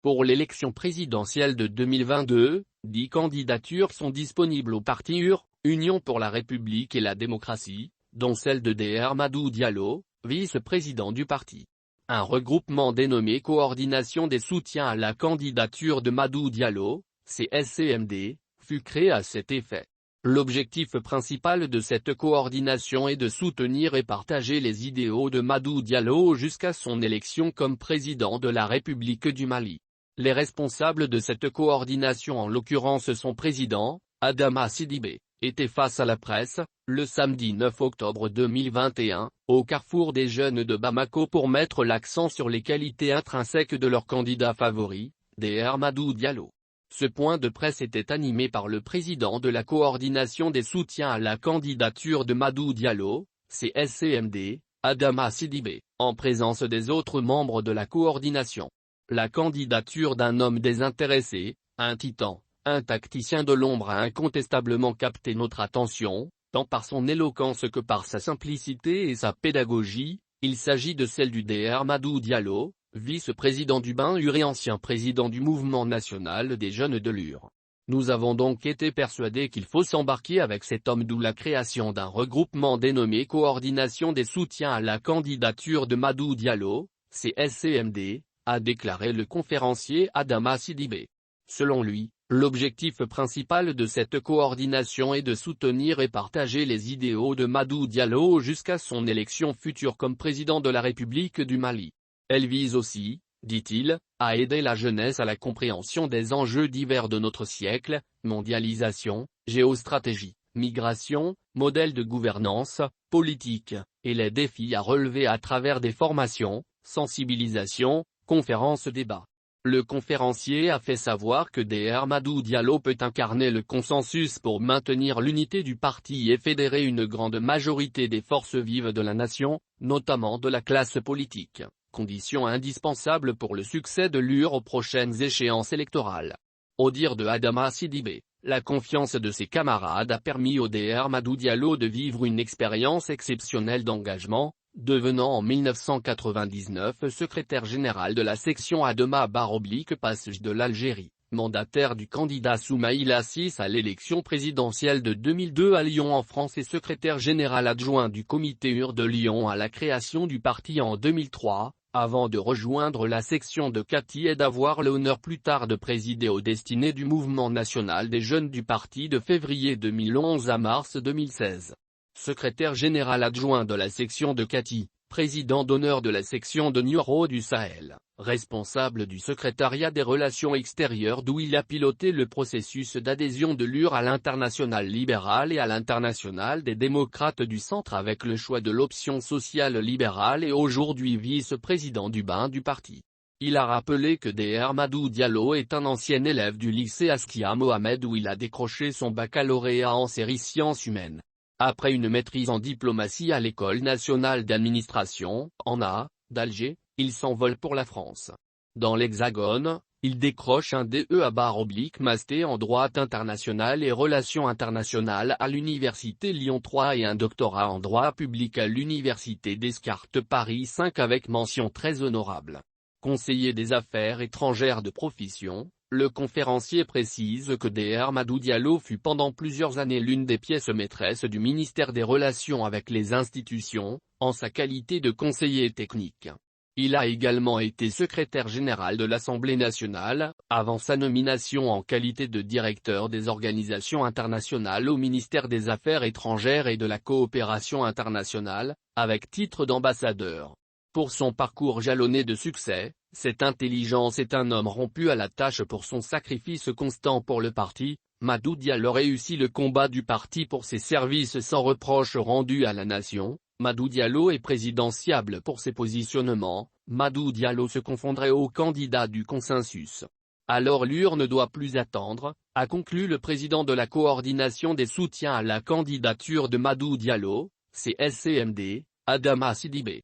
Pour l'élection présidentielle de 2022, 10 candidatures sont disponibles au parti UR, Union pour la République et la démocratie, dont celle de Dr Mamadou Diallo, vice-président du parti. Un regroupement dénommé Coordination des soutiens à la candidature de Mamadou Diallo, CSCMD, fut créé à cet effet. L'objectif principal de cette coordination est de soutenir et partager les idéaux de Mamadou Diallo jusqu'à son élection comme président de la République du Mali. Les responsables de cette coordination, en l'occurrence son président, Adama Sidibé, étaient face à la presse, le samedi 9 octobre 2021, au carrefour des jeunes de Bamako pour mettre l'accent sur les qualités intrinsèques de leur candidat favori, Dr Mamadou Diallo. Ce point de presse était animé par le président de la coordination des soutiens à la candidature de Mamadou Diallo, CSCMD, Adama Sidibé, en présence des autres membres de la coordination. La candidature d'un homme désintéressé, un titan, un tacticien de l'ombre a incontestablement capté notre attention, tant par son éloquence que par sa simplicité et sa pédagogie. Il s'agit de celle du Dr Mamadou Diallo, vice-président du BAN-UR et ancien président du mouvement national des jeunes de l'UR. Nous avons donc été persuadés qu'il faut s'embarquer avec cet homme, d'où la création d'un regroupement dénommé Coordination des soutiens à la candidature de Mamadou Diallo, CSCMD, a déclaré le conférencier Adama Sidibé. Selon lui, l'objectif principal de cette coordination est de soutenir et partager les idéaux de Mamadou Diallo jusqu'à son élection future comme président de la République du Mali. Elle vise aussi, dit-il, à aider la jeunesse à la compréhension des enjeux divers de notre siècle, mondialisation, géostratégie, migration, modèle de gouvernance, politique, et les défis à relever à travers des formations, sensibilisation, conférences, débats. Le conférencier a fait savoir que Dr Mamadou Diallo peut incarner le consensus pour maintenir l'unité du parti et fédérer une grande majorité des forces vives de la nation, notamment de la classe politique, condition indispensable pour le succès de l'UR aux prochaines échéances électorales. Au dire de Adama Sidibé, la confiance de ses camarades a permis au Dr Mamadou Diallo de vivre une expérience exceptionnelle d'engagement, devenant en 1999 secrétaire général de la section Adema-Passage de l'Algérie, mandataire du candidat Soumaïla VI à l'élection présidentielle de 2002 à Lyon en France et secrétaire général adjoint du comité UR de Lyon à la création du parti en 2003, avant de rejoindre la section de Katy et d'avoir l'honneur plus tard de présider aux destinées du mouvement national des jeunes du parti de février 2011 à mars 2016. Secrétaire général adjoint de la section de Katy, président d'honneur de la section de Nioro du Sahel, responsable du secrétariat des relations extérieures d'où il a piloté le processus d'adhésion de l'UR à l'international libéral et à l'international des démocrates du centre avec le choix de l'option sociale libérale et aujourd'hui vice-président du BAN du parti. Il a rappelé que Dr Mamadou Diallo est un ancien élève du lycée Askia Mohamed où il a décroché son baccalauréat en séries sciences humaines. Après une maîtrise en diplomatie à l'École nationale d'administration, ENA, d'Alger, il s'envole pour la France. Dans l'Hexagone, il décroche un DEA/Master en droit international et relations internationales à l'Université Lyon 3 et un doctorat en droit public à l'Université Descartes Paris 5 avec mention très honorable. Conseiller des affaires étrangères de profession, le conférencier précise que Dr Mamadou Diallo fut pendant plusieurs années l'une des pièces maîtresses du ministère des Relations avec les institutions, en sa qualité de conseiller technique. Il a également été secrétaire général de l'Assemblée nationale, avant sa nomination en qualité de directeur des organisations internationales au ministère des Affaires étrangères et de la coopération internationale, avec titre d'ambassadeur. Pour son parcours jalonné de succès, cette intelligence est un homme rompu à la tâche pour son sacrifice constant pour le parti. Mamadou Diallo réussit le combat du parti pour ses services sans reproche rendus à la nation. Mamadou Diallo est présidentiable pour ses positionnements. Mamadou Diallo se confondrait au candidat du consensus. Alors l'UR ne doit plus attendre, a conclu le président de la coordination des soutiens à la candidature de Mamadou Diallo, CSCMD, Adama Sidibé.